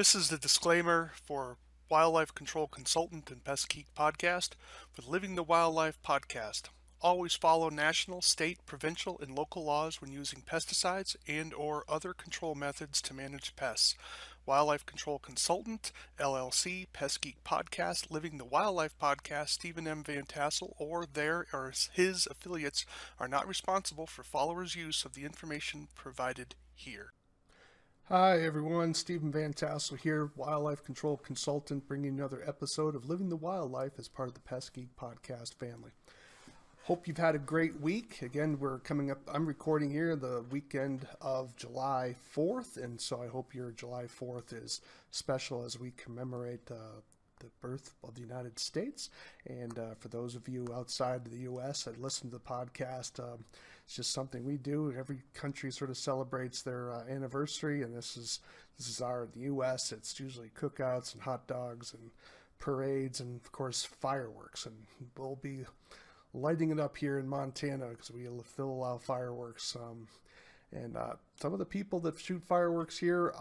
This is the disclaimer for Wildlife Control Consultant and Pest Geek Podcast for the Living the Wildlife podcast. Always follow national, state, provincial, and local laws when using pesticides and or other control methods to manage pests. Wildlife Control Consultant, LLC, Pest Geek Podcast, Living the Wildlife Podcast, Stephen M. Vantassel, or their or his affiliates are not responsible for followers' use of the information provided here. Hi everyone, Stephen Vantassel here, Wildlife Control Consultant, bringing another episode of Living the Wildlife as part of the Pest Geek Podcast family. Hope you've had a great week. Again, we're coming up, I'm recording here the weekend of July 4th, and so I hope your July 4th is special as we commemorate the birth of the United States. And for those of you outside the U.S. that listen to the podcast, it's just something we do. Every country sort of celebrates their anniversary, and this is the U.S. It's usually cookouts and hot dogs and parades and, of course, fireworks. And we'll be lighting it up here in Montana because we still allow fireworks. And some of the people that shoot fireworks here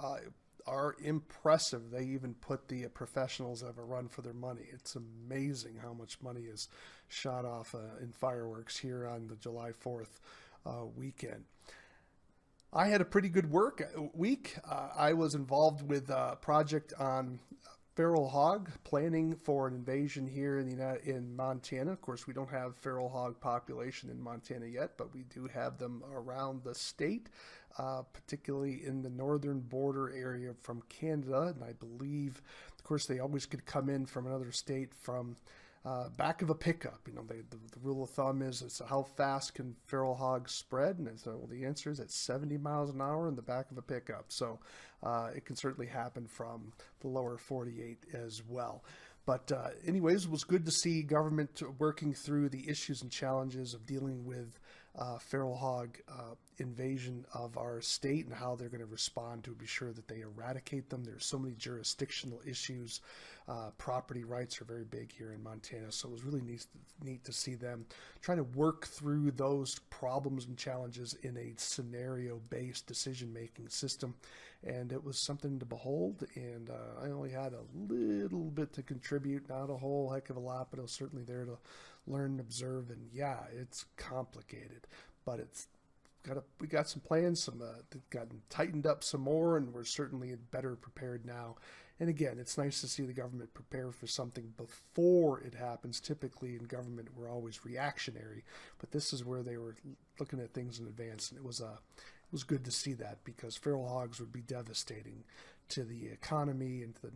are impressive. They even put the professionals that have a run for their money. It's amazing how much money is shot off in fireworks here on the July 4th weekend. I had a pretty good week. I was involved with a project on feral hog, planning for an invasion here in Montana. Of course, we don't have feral hog population in Montana yet, but we do have them around the state, particularly in the northern border area from Canada. And I believe, of course, they always could come in from another state from back of a pickup. You know, the rule of thumb is how fast can feral hogs spread? And so, well, the answer is at 70 miles an hour in the back of a pickup. So it can certainly happen from the lower 48 as well. But anyways, it was good to see government working through the issues and challenges of dealing with feral hog invasion of our state and how they're going to respond to be sure that they eradicate them. There's so many jurisdictional issues. Property rights are very big here in Montana, so it was really neat to see them try to work through those problems and challenges in a scenario-based decision-making system. And it was something to behold, and I only had a little bit to contribute, not a whole heck of a lot, but I was certainly there to learn and observe. And yeah, it's complicated, but we got some plans, they've gotten tightened up some more, and we're certainly better prepared now. And again, it's nice to see the government prepare for something before it happens. Typically in government, we're always reactionary, but this is where they were looking at things in advance, and it was good to see that, because feral hogs would be devastating to the economy and to the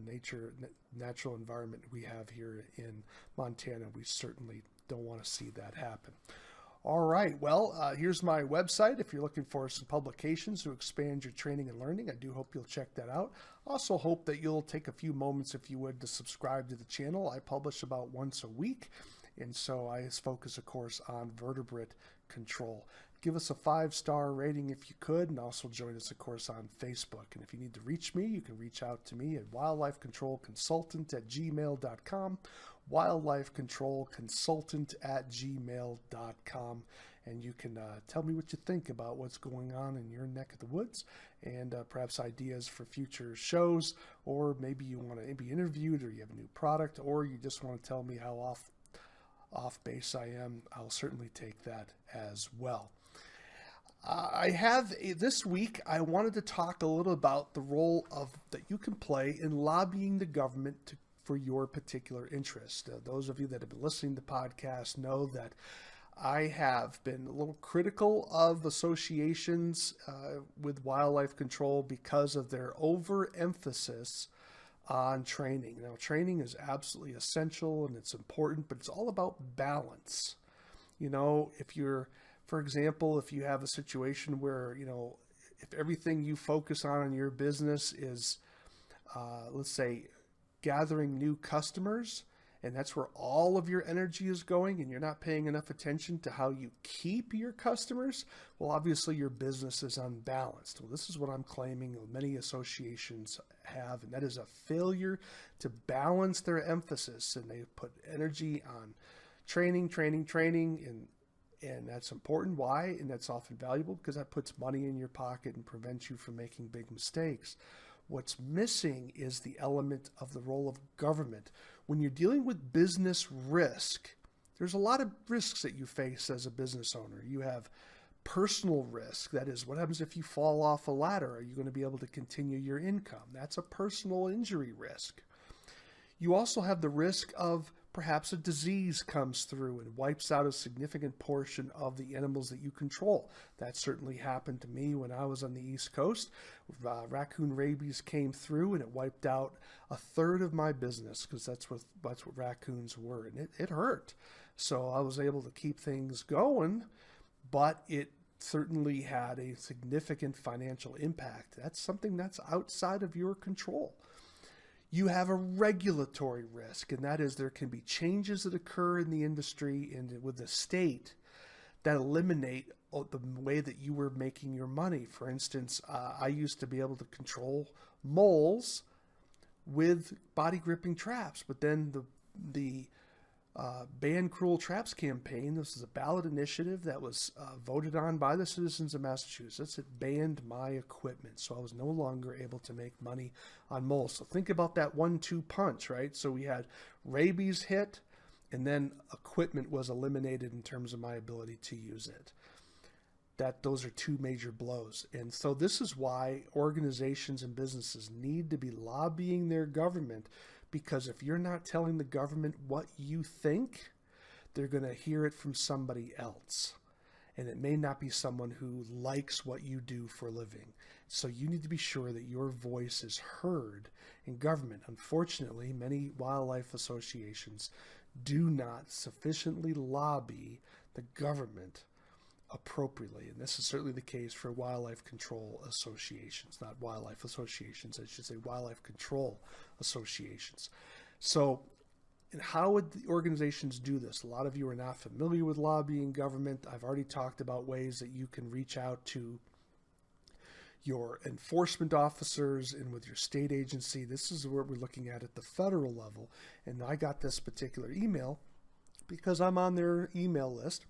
natural environment we have here in Montana. We certainly don't want to see that happen. All right, well, here's my website if you're looking for some publications to expand your training and learning. I do hope you'll check that out. Also hope that you'll take a few moments, if you would, to subscribe to the channel. I publish about once a week, and so I focus, of course, on vertebrate control. Give us a 5-star rating if you could, and also join us, of course, on Facebook. And if you need to reach me, you can reach out to me at wildlifecontrolconsultant@gmail.com, wildlifecontrolconsultant@gmail.com, and you can tell me what you think about what's going on in your neck of the woods, and perhaps ideas for future shows, or maybe you want to be interviewed, or you have a new product, or you just want to tell me how off base I am. I'll certainly take that as well. This week, I wanted to talk a little about the role that you can play in lobbying the government for your particular interest. Those of you that have been listening to the podcast know that I have been a little critical of associations with wildlife control because of their overemphasis on training. Now, training is absolutely essential and it's important, but it's all about balance. You know, for example, if you have a situation where, if everything you focus on in your business is, let's say, gathering new customers, and that's where all of your energy is going, and you're not paying enough attention to how you keep your customers, well, obviously your business is unbalanced. Well, this is what I'm claiming many associations have, and that is a failure to balance their emphasis, and they put energy on training, and that's important. Why? And that's often valuable because that puts money in your pocket and prevents you from making big mistakes. What's missing is the element of the role of government. When you're dealing with business risk, there's a lot of risks that you face as a business owner. You have personal risk. That is, what happens if you fall off a ladder? Are you going to be able to continue your income? That's a personal injury risk. You also have the risk of perhaps a disease comes through and wipes out a significant portion of the animals that you control. That certainly happened to me when I was on the East Coast. Raccoon rabies came through and it wiped out a third of my business, because that's what raccoons were, and it hurt. So I was able to keep things going, but it certainly had a significant financial impact. That's something that's outside of your control. You have a regulatory risk, and that is there can be changes that occur in the industry and with the state that eliminate the way that you were making your money. For instance, I used to be able to control moles with body gripping traps, but then the Ban Cruel Traps campaign, this is a ballot initiative that was voted on by the citizens of Massachusetts. It banned my equipment, so I was no longer able to make money on moles. So think about that 1-2 punch, right? So we had rabies hit, and then equipment was eliminated in terms of my ability to use it. Those are two major blows. And so this is why organizations and businesses need to be lobbying their government, because if you're not telling the government what you think, they're going to hear it from somebody else. And it may not be someone who likes what you do for a living. So you need to be sure that your voice is heard in government. Unfortunately, many wildlife associations do not sufficiently lobby the government appropriately. And this is certainly the case for wildlife control associations, not wildlife associations, I should say wildlife control associations. So, and how would the organizations do this? A lot of you are not familiar with lobbying government. I've already talked about ways that you can reach out to your enforcement officers and with your state agency. This is what we're looking at the federal level. And I got this particular email because I'm on their email list.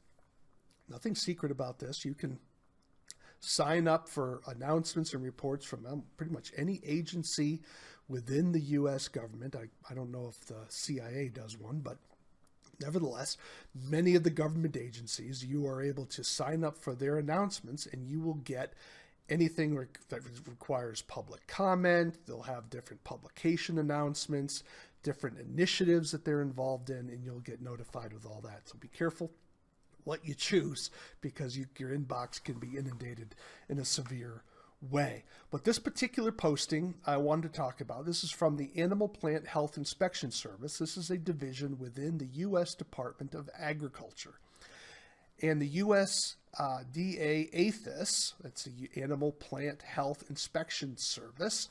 Nothing secret about this. You can sign up for announcements and reports from pretty much any agency within the U.S. government. I don't know if the CIA does one, but nevertheless, many of the government agencies, you are able to sign up for their announcements, and you will get anything that requires public comment. They'll have different publication announcements, different initiatives that they're involved in, and you'll get notified with all that. So be careful what you choose, because your inbox can be inundated in a severe way. But this particular posting I wanted to talk about, this is from the Animal Plant Health Inspection Service. This is a division within the U.S. Department of Agriculture. And the USDA APHIS, that's the Animal Plant Health Inspection Service,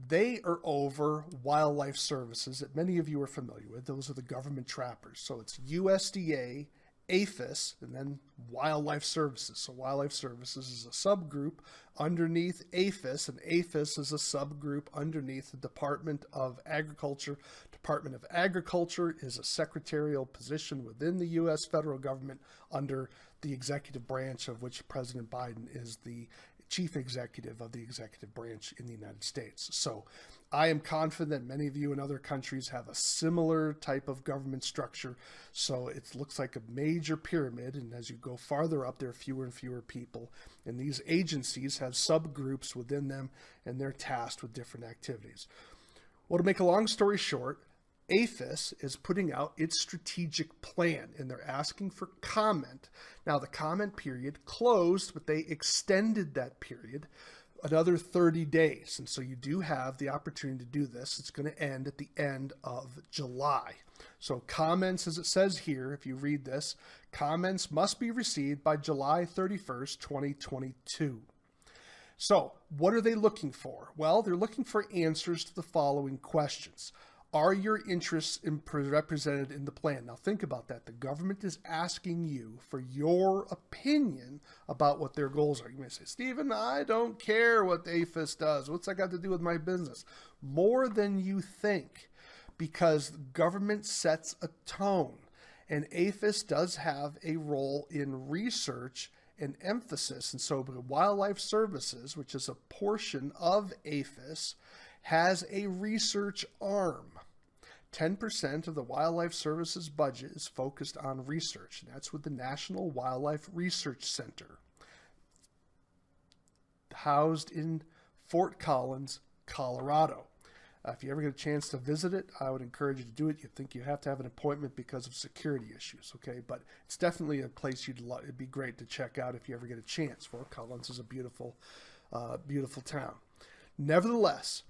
they are over wildlife services that many of you are familiar with. Those are the government trappers. So it's USDA, APHIS, and then Wildlife Services. So Wildlife Services is a subgroup underneath APHIS, and APHIS is a subgroup underneath the Department of Agriculture. Department of Agriculture is a secretarial position within the U.S. federal government under the executive branch, of which President Biden is the chief executive of the executive branch in the United States. So I am confident many of you in other countries have a similar type of government structure. So it looks like a major pyramid, and as you go farther up, there are fewer and fewer people. And these agencies have subgroups within them, and they're tasked with different activities. Well, to make a long story short, APHIS is putting out its strategic plan, and they're asking for comment. Now, the comment period closed, but they extended that period another 30 days. And so you do have the opportunity to do this. It's going to end at the end of July. So comments, as it says here, if you read this, comments must be received by July 31st, 2022. So what are they looking for? Well, they're looking for answers to the following questions. Are your interests represented in the plan? Now think about that. The government is asking you for your opinion about what their goals are. You may say, Stephen, I don't care what the APHIS does. What's that got to do with my business? More than you think, because government sets a tone. And APHIS does have a role in research an emphasis. And so Wildlife Services, which is a portion of APHIS, has a research arm. 10% of the Wildlife Services budget is focused on research, and that's with the National Wildlife Research Center, housed in Fort Collins, Colorado. If you ever get a chance to visit it, I would encourage you to do it. You'd think you have to have an appointment because of security issues, okay? But it's definitely a place it'd be great to check out if you ever get a chance. Fort Collins is a beautiful, beautiful town. Nevertheless,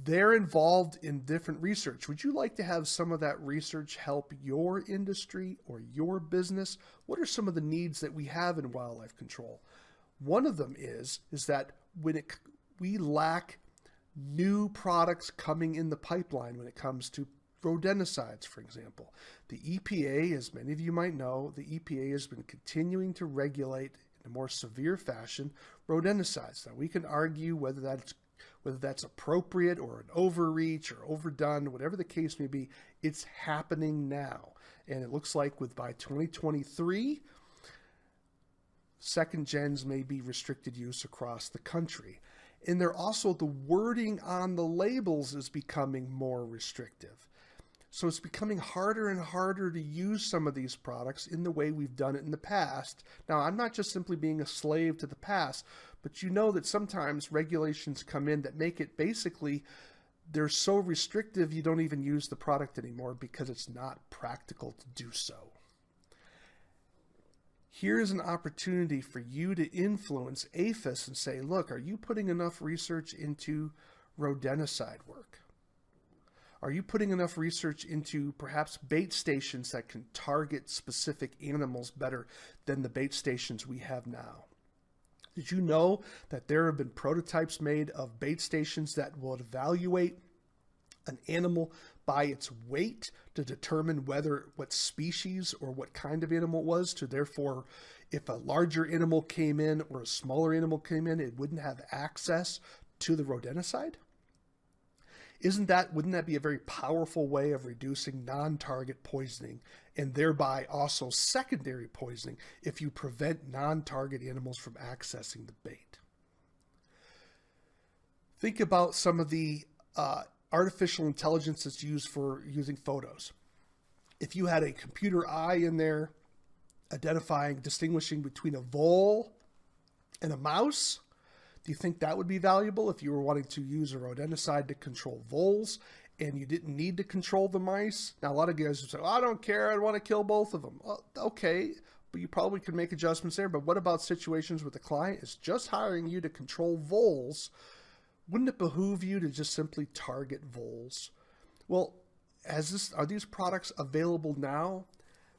they're involved in different research. Would you like to have some of that research help your industry or your business? What are some of the needs that we have in wildlife control? One of them is that we lack new products coming in the pipeline when it comes to rodenticides, for example. The EPA, as many of you might know, the EPA has been continuing to regulate in a more severe fashion rodenticides. Now, we can argue whether that's appropriate or an overreach or overdone, whatever the case may be. It's happening now. And it looks like by 2023, second gens may be restricted use across the country. And they're also, the wording on the labels is becoming more restrictive. So it's becoming harder and harder to use some of these products in the way we've done it in the past. Now, I'm not just simply being a slave to the past, but you know that sometimes regulations come in that make it basically, they're so restrictive you don't even use the product anymore because it's not practical to do so. Here's an opportunity for you to influence APHIS and say, look, are you putting enough research into rodenticide work? Are you putting enough research into perhaps bait stations that can target specific animals better than the bait stations we have now? Did you know that there have been prototypes made of bait stations that will evaluate an animal by its weight to determine what species or what kind of animal it was, to therefore, if a larger animal came in or a smaller animal came in, it wouldn't have access to the rodenticide? Wouldn't that be a very powerful way of reducing non-target poisoning and thereby also secondary poisoning if you prevent non-target animals from accessing the bait? Think about some of the artificial intelligence that's used for using photos. If you had a computer eye in there distinguishing between a vole and a mouse, do you think that would be valuable if you were wanting to use a rodenticide to control voles and you didn't need to control the mice? Now, a lot of guys would say, I don't care, I want to kill both of them. Well, okay, but you probably could make adjustments there. But what about situations where the client is just hiring you to control voles? Wouldn't it behoove you to just simply target voles? Well, are these products available now?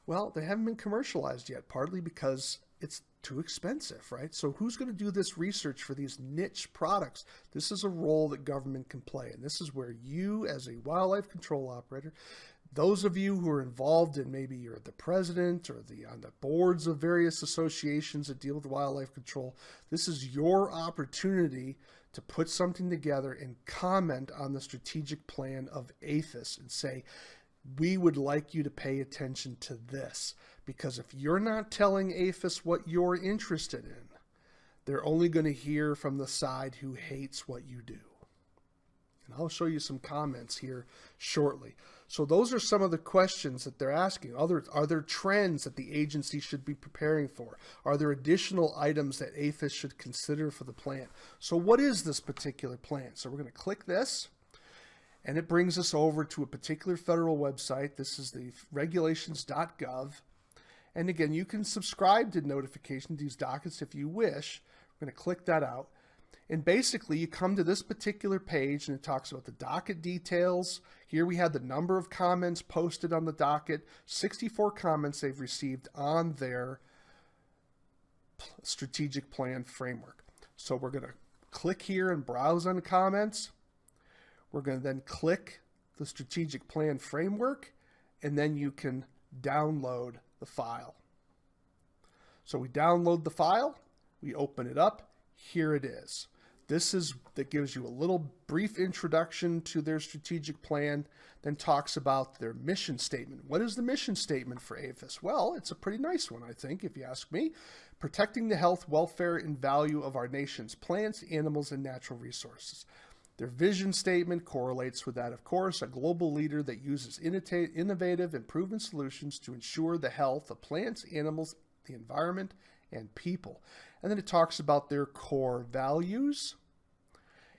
Well, they haven't been commercialized yet, partly because it's too expensive, right? So who's going to do this research for these niche products? This is a role that government can play, and this is where you, as a wildlife control operator, those of you who are involved in, maybe you're the president or on the boards of various associations that deal with wildlife control, this is your opportunity to put something together and comment on the strategic plan of APHIS and say, we would like you to pay attention to this, because if you're not telling APHIS what you're interested in, they're only going to hear from the side who hates what you do. And I'll show you some comments here shortly. So those are some of the questions that they're asking. Are there trends that the agency should be preparing for? Are there additional items that APHIS should consider for the plan? So what is this particular plan? So we're going to click this, and it brings us over to a particular federal website. This is the regulations.gov. And again, you can subscribe to notification to these dockets if you wish. We're going to click that out. And basically, you come to this particular page, and it talks about the docket details. Here we have the number of comments posted on the docket, 64 comments they've received on their strategic plan framework. So we're going to click here and browse on the comments. We're going to then click the strategic plan framework, and then you can download the file. So we download the file, we open it up, here it is. That gives you a little brief introduction to their strategic plan, then talks about their mission statement. What is the mission statement for APHIS? Well, it's a pretty nice one, I think, if you ask me. Protecting the health, welfare, and value of our nation's plants, animals, and natural resources. Their vision statement correlates with that, of course, a global leader that uses innovative and proven solutions to ensure the health of plants, animals, the environment, and people. And then it talks about their core values.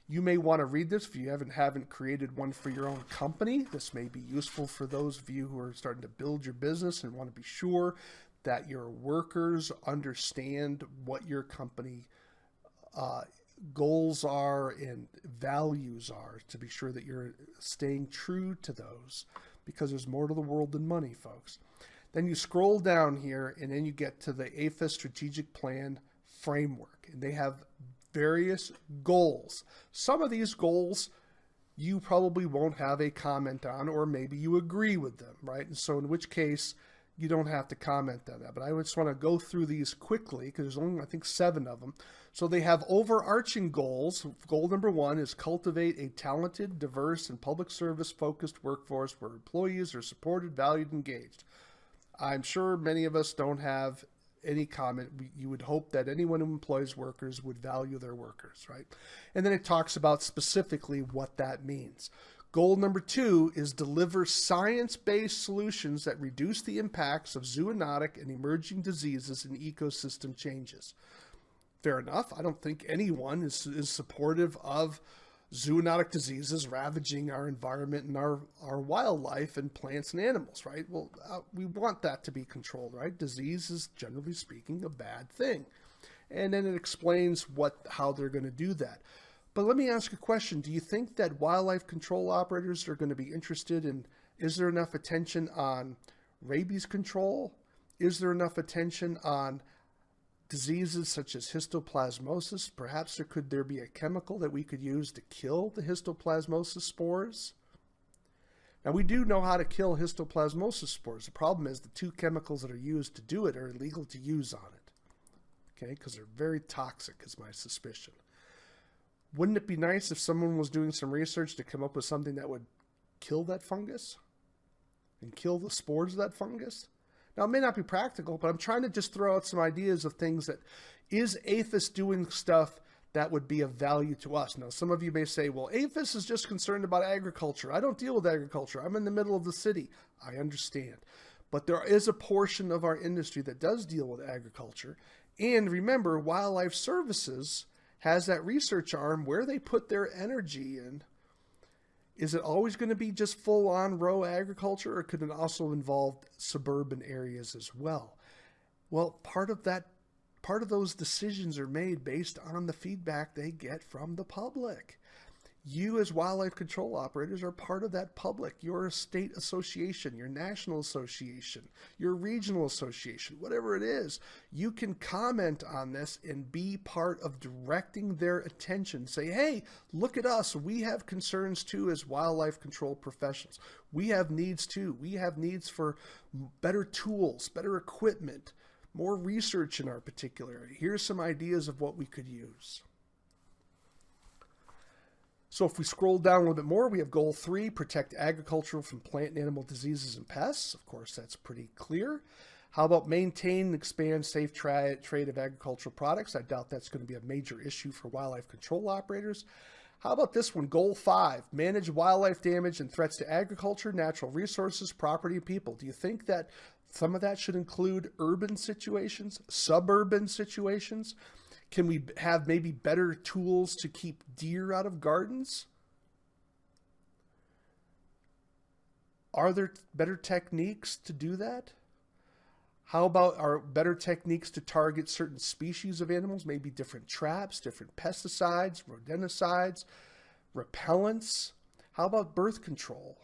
You may want to read this if you haven't created one for your own company. This may be useful for those of you who are starting to build your business and want to be sure that your workers understand what your company goals are and values are, to be sure that you're staying true to those, because there's more to the world than money, folks. Then you scroll down here and then you get to the APHIS strategic plan framework, and they have various goals. Some of these goals you probably won't have a comment on, or maybe you agree with them, right? And so in which case you don't have to comment on that. But I just want to go through these quickly because there's only, I think, 7 of them. So they have overarching goals. Goal number 1 is cultivate a talented, diverse, and public service focused workforce where employees are supported, valued, and engaged. I'm sure many of us don't have any comment. You would hope that anyone who employs workers would value their workers, right? And then it talks about specifically what that means. Goal number 2 is deliver science-based solutions that reduce the impacts of zoonotic and emerging diseases and ecosystem changes. Fair enough. I don't think anyone is supportive of zoonotic diseases ravaging our environment and our wildlife and plants and animals, right? Well, we want that to be controlled, right? Disease is, generally speaking, a bad thing. And then it explains how they're going to do that. But let me ask a question. Do you think that wildlife control operators are going to be interested in, is there enough attention on rabies control? Is there enough attention on diseases such as histoplasmosis? Perhaps could there be a chemical that we could use to kill the histoplasmosis spores? Now, we do know how to kill histoplasmosis spores. The problem is the 2 chemicals that are used to do it are illegal to use on it, okay, because they're very toxic, is my suspicion. Wouldn't it be nice if someone was doing some research to come up with something that would kill that fungus and kill the spores of that fungus? Now, it may not be practical, but I'm trying to just throw out some ideas of things that, is APHIS doing stuff that would be of value to us? Now, some of you may say, well, APHIS is just concerned about agriculture. I don't deal with agriculture. I'm in the middle of the city. I understand. But there is a portion of our industry that does deal with agriculture. And remember, Wildlife Services has that research arm where they put their energy in. Is it always going to be just full-on rural agriculture, or could it also involve suburban areas as well? Well, part of those decisions are made based on the feedback they get from the public. You as wildlife control operators are part of that public. Your state association, your national association, your regional association, whatever it is, you can comment on this and be part of directing their attention. Say, hey, look at us. We have concerns too as wildlife control professionals. We have needs too. We have needs for better tools, better equipment, more research in our particular area. Here's some ideas of what we could use. So if we scroll down a little bit more, we have goal 3, protect agriculture from plant and animal diseases and pests. Of course, that's pretty clear. How about maintain and expand safe trade of agricultural products? I doubt that's going to be a major issue for wildlife control operators. How about this one, goal 5, manage wildlife damage and threats to agriculture, natural resources, property, and people. Do you think that some of that should include urban situations, suburban situations? Can we have maybe better tools to keep deer out of gardens? Are there better techniques to do that? How about our better techniques to target certain species of animals, maybe different traps, different pesticides, rodenticides, repellents? How about birth control?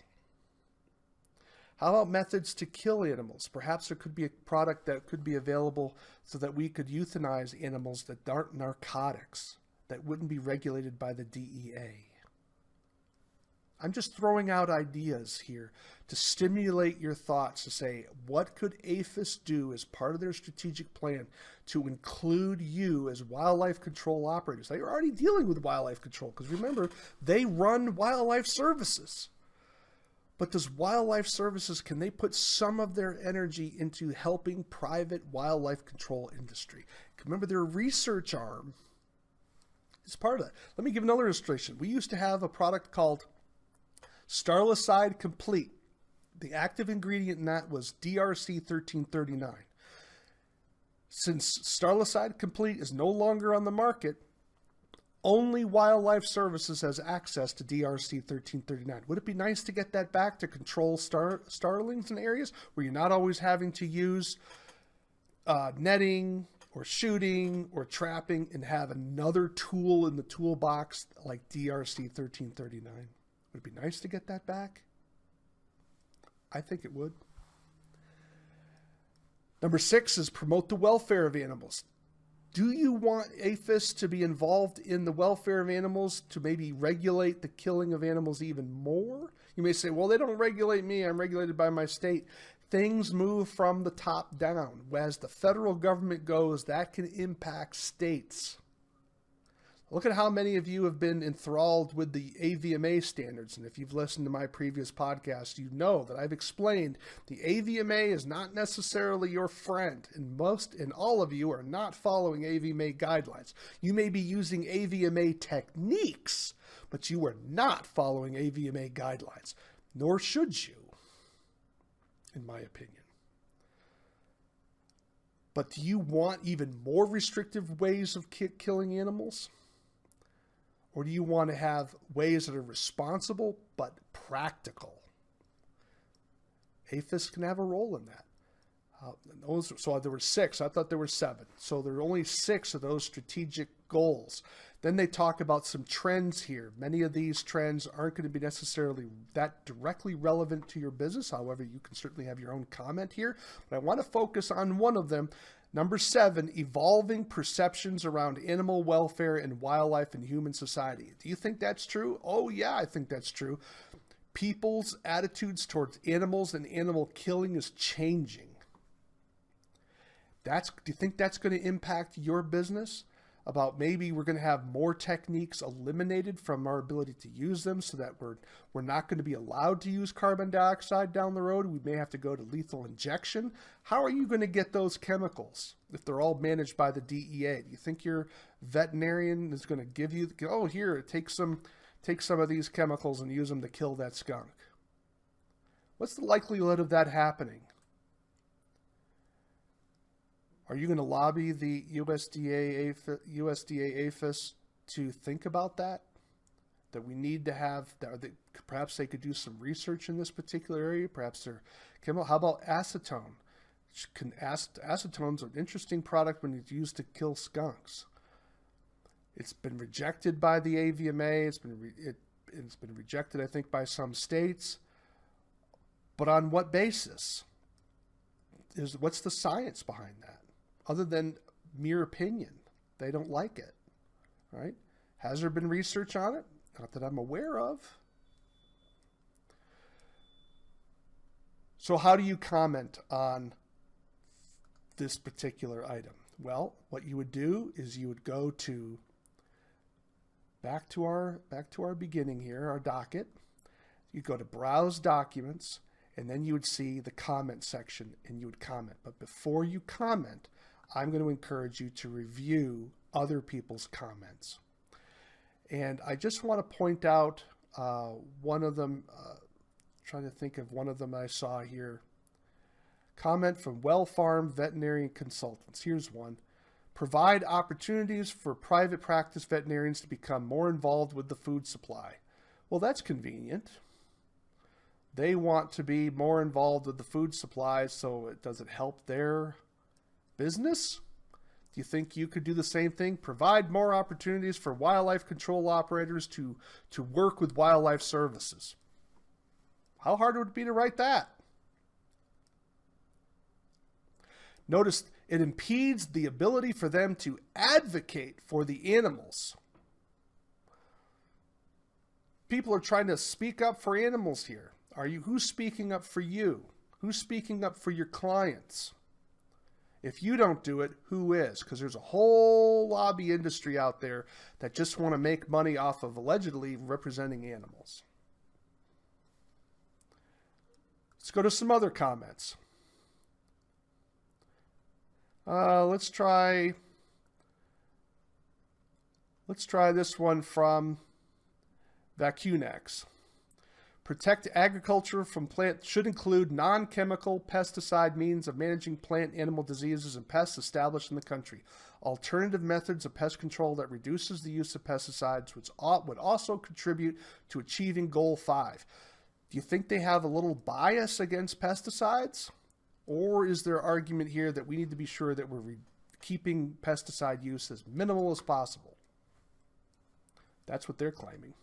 How about methods to kill animals? Perhaps there could be a product that could be available so that we could euthanize animals that aren't narcotics, that wouldn't be regulated by the DEA. I'm just throwing out ideas here to stimulate your thoughts to say, what could APHIS do as part of their strategic plan to include you as wildlife control operators? They are already dealing with wildlife control because remember, they run wildlife services. But does wildlife services, can they put some of their energy into helping private wildlife control industry? Remember, their research arm is part of that. Let me give another illustration. We used to have a product called Starlicide Complete. The active ingredient in that was DRC 1339. Since Starlicide Complete is no longer on the market, only Wildlife Services has access to DRC 1339. Would it be nice to get that back to control starlings in areas where you're not always having to use netting or shooting or trapping and have another tool in the toolbox like DRC 1339? Would it be nice to get that back? I think it would. Number 6 is promote the welfare of animals. Do you want APHIS to be involved in the welfare of animals to maybe regulate the killing of animals even more? You may say, well, they don't regulate me. I'm regulated by my state. Things move from the top down. As the federal government goes, that can impact states. Look at how many of you have been enthralled with the AVMA standards. And if you've listened to my previous podcast, you know that I've explained the AVMA is not necessarily your friend. And all of you are not following AVMA guidelines. You may be using AVMA techniques, but you are not following AVMA guidelines, nor should you, in my opinion. But do you want even more restrictive ways of killing animals? Or do you want to have ways that are responsible but practical? APHIS can have a role in that. So there were 6. I thought there were 7. So there are only 6 of those strategic goals. Then they talk about some trends here. Many of these trends aren't going to be necessarily that directly relevant to your business. However, you can certainly have your own comment here. But I want to focus on one of them. Number 7, evolving perceptions around animal welfare and wildlife in human society. Do you think that's true? Oh, yeah, I think that's true. People's attitudes towards animals and animal killing is changing. Do you think that's going to impact your business? About maybe we're going to have more techniques eliminated from our ability to use them so that we're not going to be allowed to use carbon dioxide down the road. We may have to go to lethal injection. How are you going to get those chemicals if they're all managed by the DEA? Do you think your veterinarian is going to give you, oh, here, take some of these chemicals and use them to kill that skunk? What's the likelihood of that happening? Are you going to lobby the USDA APHIS to think about that? That we need to have, perhaps they could do some research in this particular area. Perhaps they're chemical. How about acetone? Acetone's an interesting product when it's used to kill skunks. It's been rejected by the AVMA. It's been rejected, I think, by some states. But on what basis? What's the science behind that? Other than mere opinion. They don't like it, right? Has there been research on it? Not that I'm aware of. So how do you comment on this particular item? Well, what you would do is you would go to back to our beginning here, our docket. You go to Browse Documents, and then you would see the comment section, and you would comment. But before you comment, I'm going to encourage you to review other people's comments. And I just want to point out one of them, trying to think of one of them I saw here. Comment from Well Farm Veterinary Consultants. Here's one. Provide opportunities for private practice veterinarians to become more involved with the food supply. Well, that's convenient. They want to be more involved with the food supply, so does it help their business? Do you think you could do the same thing? Provide more opportunities for wildlife control operators to work with wildlife services. How hard would it be to write that? Notice it impedes the ability for them to advocate for the animals. people are trying to speak up for animals here. Who's speaking up for you? Who's speaking up for your clients? If you don't do it, who is? Because there's a whole lobby industry out there that just want to make money off of allegedly representing animals. Let's go to some other comments. Let's try this one from Vacunex. Protect agriculture from plant should include non-chemical pesticide means of managing plant animal diseases and pests established in the country. Alternative methods of pest control that reduces the use of pesticides would also contribute to achieving Goal 5. Do you think they have a little bias against pesticides? Or is there argument here that we need to be sure that we're keeping pesticide use as minimal as possible? That's what they're claiming.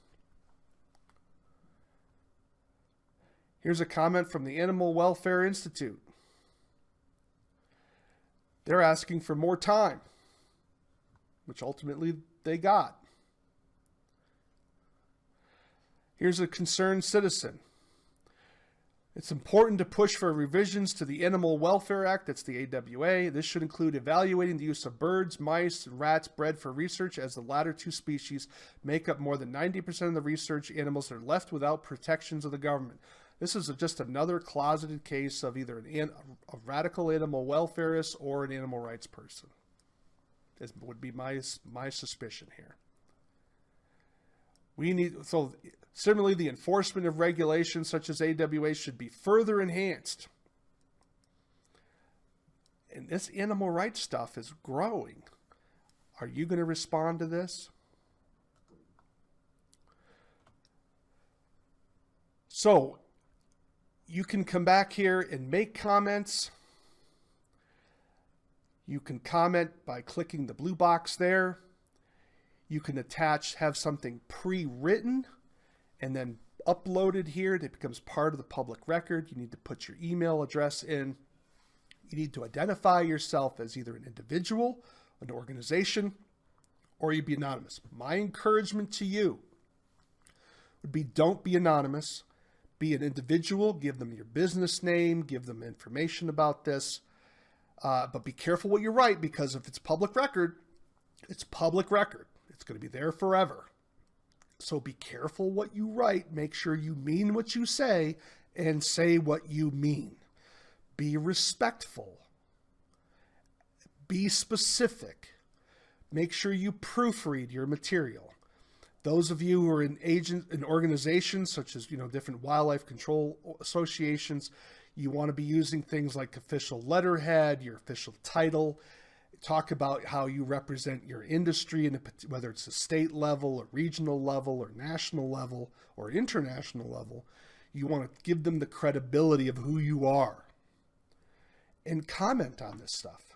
Here's a comment from the Animal Welfare Institute. They're asking for more time, which ultimately they got. Here's a concerned citizen. It's important to push for revisions to the Animal Welfare Act, that's the AWA. This should include evaluating the use of birds, mice, and rats bred for research, as the latter two species make up more than 90% of the research animals that are left without protections of the government. This is just another closeted case of either a radical animal welfarist or an animal rights person. This would be my suspicion here. Similarly, the enforcement of regulations such as AWA should be further enhanced. And this animal rights stuff is growing. Are you going to respond to this? So, you can come back here and make comments. You can comment by clicking the blue box there. You can have something pre-written and then uploaded here. That becomes part of the public record. You need to put your email address in. You need to identify yourself as either an individual, an organization, or you'd be anonymous. My encouragement to you would be, don't be anonymous. Be an individual, give them your business name, give them information about this. But be careful what you write, because if it's public record, it's public record. It's going to be there forever. So be careful what you write. Make sure you mean what you say and say what you mean. Be respectful. Be specific. Make sure you proofread your material. Those of you who are in organizations such as, different wildlife control associations, you want to be using things like official letterhead, your official title. Talk about how you represent your industry, whether it's a state level, or regional level, or national level, or international level. You want to give them the credibility of who you are. And comment on this stuff.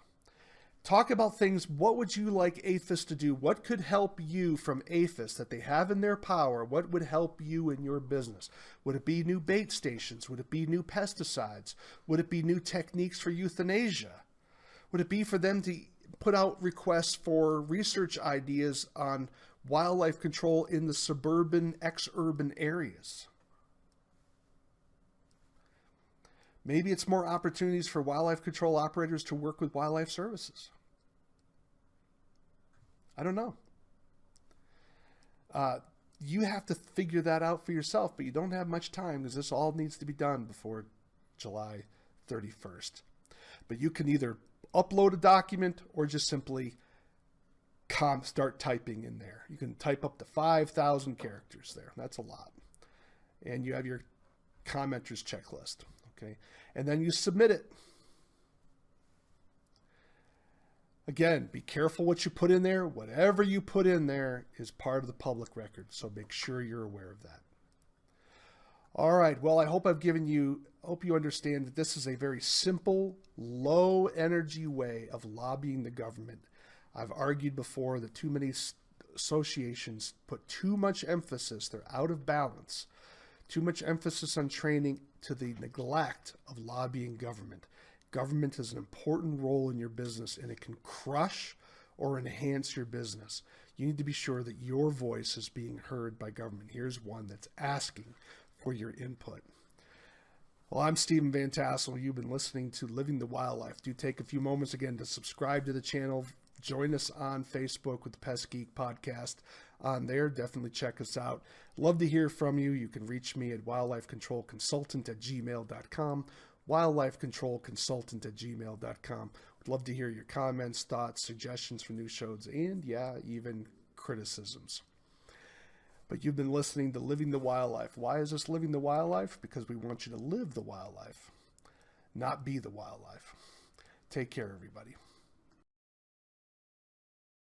Talk about things. What would you like APHIS to do? What could help you from APHIS that they have in their power? What would help you in your business? Would it be new bait stations? Would it be new pesticides? Would it be new techniques for euthanasia? Would it be for them to put out requests for research ideas on wildlife control in the suburban, ex-urban areas? Maybe it's more opportunities for wildlife control operators to work with wildlife services. I don't know. You have to figure that out for yourself, but you don't have much time because this all needs to be done before July 31st. But you can either upload a document or just simply start typing in there. You can type up to 5,000 characters there. That's a lot. And you have your commenters checklist. Okay. And then you submit it. Again, be careful what you put in there. Whatever you put in there is part of the public record. So make sure you're aware of that. All right. Well, I hope you understand that this is a very simple, low energy way of lobbying the government. I've argued before that too many associations put too much emphasis. They're out of balance. Too much emphasis on training to the neglect of lobbying government. Government has an important role in your business, and it can crush or enhance your business. You need to be sure that your voice is being heard by government. Here's one that's asking for your input. Well, I'm Stephen Vantassel. You've been listening to Living the Wildlife. Do take a few moments again to subscribe to the channel. Join us on Facebook with the Pest Geek podcast on there. Definitely check us out. Love to hear from you. You can reach me at wildlifecontrolconsultant@gmail.com, wildlifecontrolconsultant@gmail.com. Would love to hear your comments, thoughts, suggestions for new shows, and even criticisms. But you've been listening to Living the Wildlife. Why is this Living the Wildlife? Because we want you to live the wildlife, not be the wildlife. Take care, everybody.